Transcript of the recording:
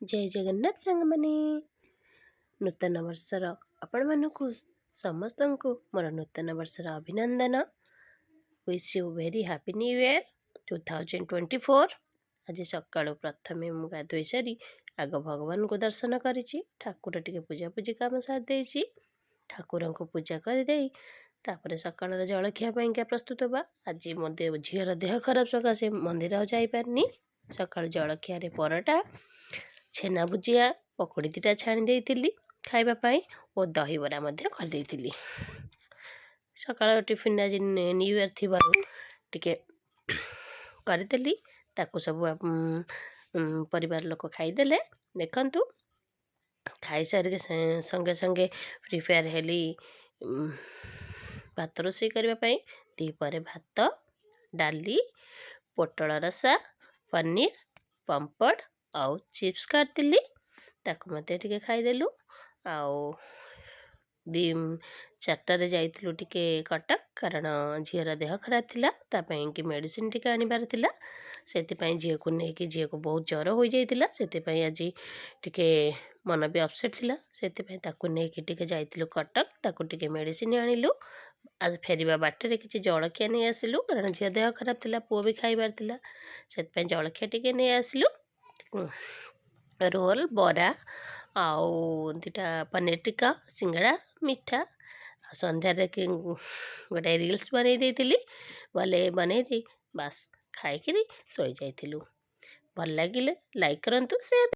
जय जगन्नाथ साଙ୍ଗमाने नूतन वर्षर आपण मानकु समस्तंकु मोर नूतन वर्षर अभिनंदन। Wish you very happy new year 2024। आज सकाळु प्रथमे मु गाधोई सारी आग भगवान को दर्शन करिछि। ठाकुर टिके पूजा पूजी काम सार देछि। ठाकुर को पूजा कर दे तापर सकाळ जलखिया पाइका प्रस्तुत बा। आज मो झीर देह खराब सकाशे मंदिर जाई पारनी। सकाळ जलखिया रे परोटा छेना भुजिया पकोड़ी दुटा छाणी देइतिली खाइबापाई और दहीबरा करदेइतिली। सकाळ टिफिन आज न्यू ईयर थिबारु टिके करदेली ताकू सब परिवार लोक खाईदेले। देखंतु खाई सारिके संगे संगे प्रिपेयर हेली भात रोषेई करने। दीपरे भात डाली पोटल रसा पनीर पापड़ आउ चिप्स काटिली ताकू मते टिके खाईदेलु। आउ दी 4टारे जाइलु टिके कटक कारण झीर देह खराब थिला तापाई कि मेडिसिन टिके आनिबार थिला। सेतिपाई झील को नेकी झील को बहुत ज्वर हो जाइतिला। सेतिपाई आज टिके मन भी अपसेट थिला। सेतिपाई ताकू नेकी टिके जाइलु कटक ताकू टिके मेडिसिन आनिलु। आज फेरिबा बाटे किसी जलखिया नहीं आसिलु कारण झील देह खराब थिला पुओ भी खाइबार थिला। सेतिपाई जलखिया टिके नहीं आसिलु रोल बरा आउ दुटा पनीर टिक्का सिंगड़ा मिठा। संध्यार गोटे रिल्स बनई देइतिली भले बनई दी बास खाई शोई जाइथिलु। भल लागिले लाइक करंतु शेयर